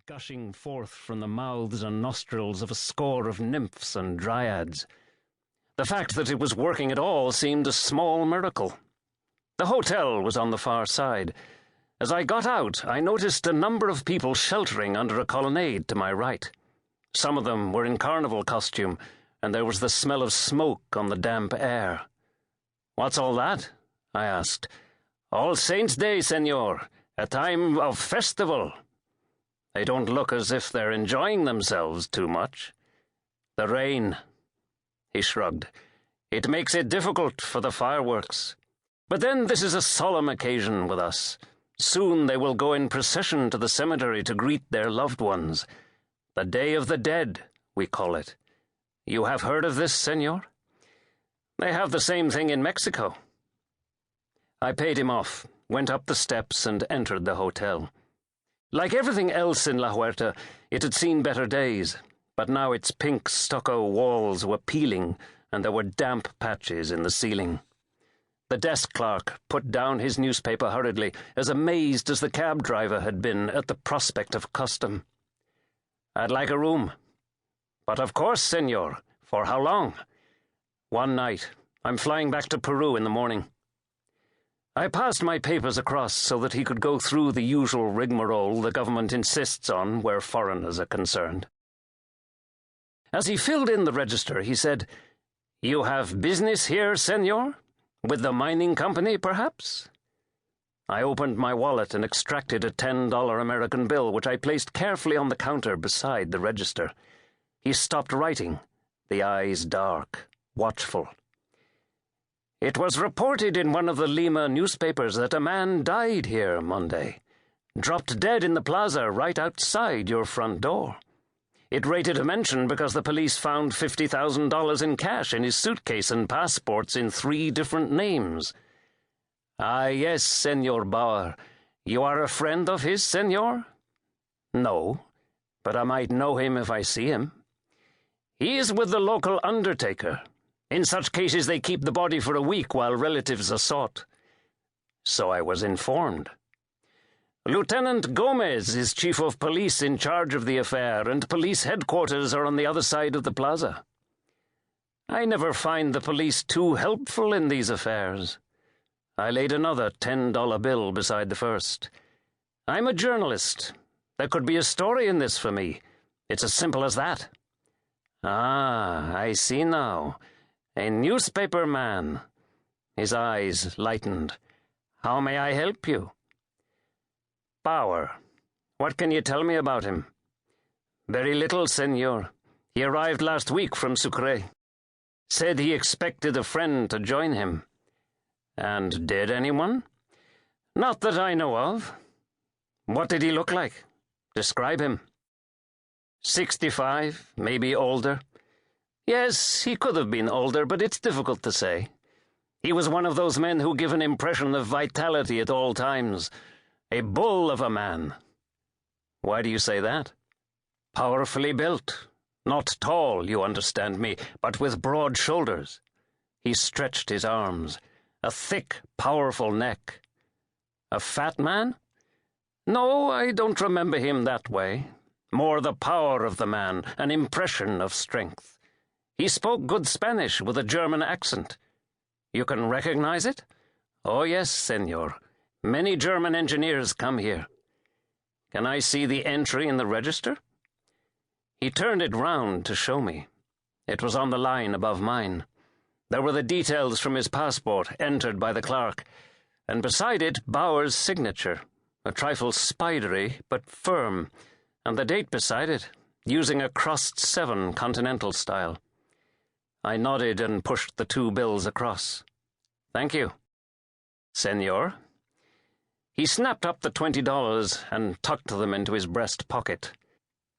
gushing forth from the mouths and nostrils of a score of nymphs and dryads. The fact that it was working at all seemed a small miracle. The hotel was on the far side. As I got out, I noticed a number of people sheltering under a colonnade to my right. Some of them were in carnival costume, and there was the smell of smoke on the damp air. "What's all that?" I asked. "All Saints' Day, senor. A time of festival." "They don't look as if they're enjoying themselves too much." "The rain." He shrugged. "It makes it difficult for the fireworks. But then this is a solemn occasion with us. Soon they will go in procession to the cemetery to greet their loved ones. The Day of the Dead, we call it. You have heard of this, senor? They have the same thing in Mexico." I paid him off, went up the steps, and entered the hotel. Like everything else in La Huerta, it had seen better days, but now its pink stucco walls were peeling, and there were damp patches in the ceiling. The desk clerk put down his newspaper hurriedly, as amazed as the cab driver had been at the prospect of custom. "I'd like a room." "But of course, senor. For how long?" "1 night. I'm flying back to Peru in the morning." I passed my papers across so that he could go through the usual rigmarole the government insists on where foreigners are concerned. As he filled in the register, he said, "You have business here, senor? With the mining company, perhaps?" I opened my wallet and extracted a $10 American bill, which I placed carefully on the counter beside the register. He stopped writing, the eyes dark, watchful. "It was reported in one of the Lima newspapers that a man died here Monday, dropped dead in the plaza right outside your front door. It rated a mention because the police found $50,000 in cash in his suitcase and passports in 3 different names." "Ah, yes, Senor Bauer. You are a friend of his, senor?" "No, but I might know him if I see him." "He is with the local undertaker. In such cases they keep the body for a week while relatives are sought." "So I was informed." "Lieutenant Gomez is chief of police in charge of the affair, and police headquarters are on the other side of the plaza." "I never find the police too helpful in these affairs." I laid another $10 bill beside the first. "I'm a journalist. There could be a story in this for me. It's as simple as that." "Ah, I see now. A newspaper man." His eyes lightened. "How may I help you?" "Bauer. What can you tell me about him?" "Very little, senor. He arrived last week from Sucre. Said he expected a friend to join him." "And did anyone?" "Not that I know of." "What did he look like? Describe him." 65, maybe older. Yes, he could have been older, but it's difficult to say. He was one of those men who give an impression of vitality at all times. A bull of a man." "Why do you say that?" "Powerfully built. Not tall, you understand me, but with broad shoulders." He stretched his arms. "A thick, powerful neck." "A fat man?" "No, I don't remember him that way. More the power of the man, an impression of strength. He spoke good Spanish with a German accent." "You can recognize it?" "Oh, yes, senor. Many German engineers come here." "Can I see the entry in the register?" He turned it round to show me. It was on the line above mine. There were the details from his passport, entered by the clerk, and beside it Bauer's signature, a trifle spidery but firm, and the date beside it, using a crossed 7 continental style. I nodded and pushed the 2 bills across. "Thank you." "Senor?" He snapped up the $20 and tucked them into his breast pocket.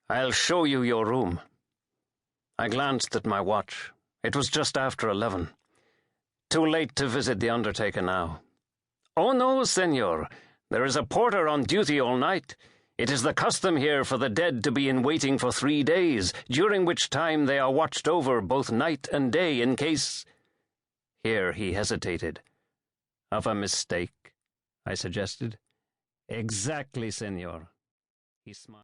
"I'll show you your room." I glanced at my watch. It was just after 11. Too late to visit the undertaker now. "Oh no, senor. There is a porter on duty all night. It is the custom here for the dead to be in waiting for 3 days, during which time they are watched over both night and day in case—" Here he hesitated. "Of a mistake?" I suggested. "Exactly, senor." He smiled.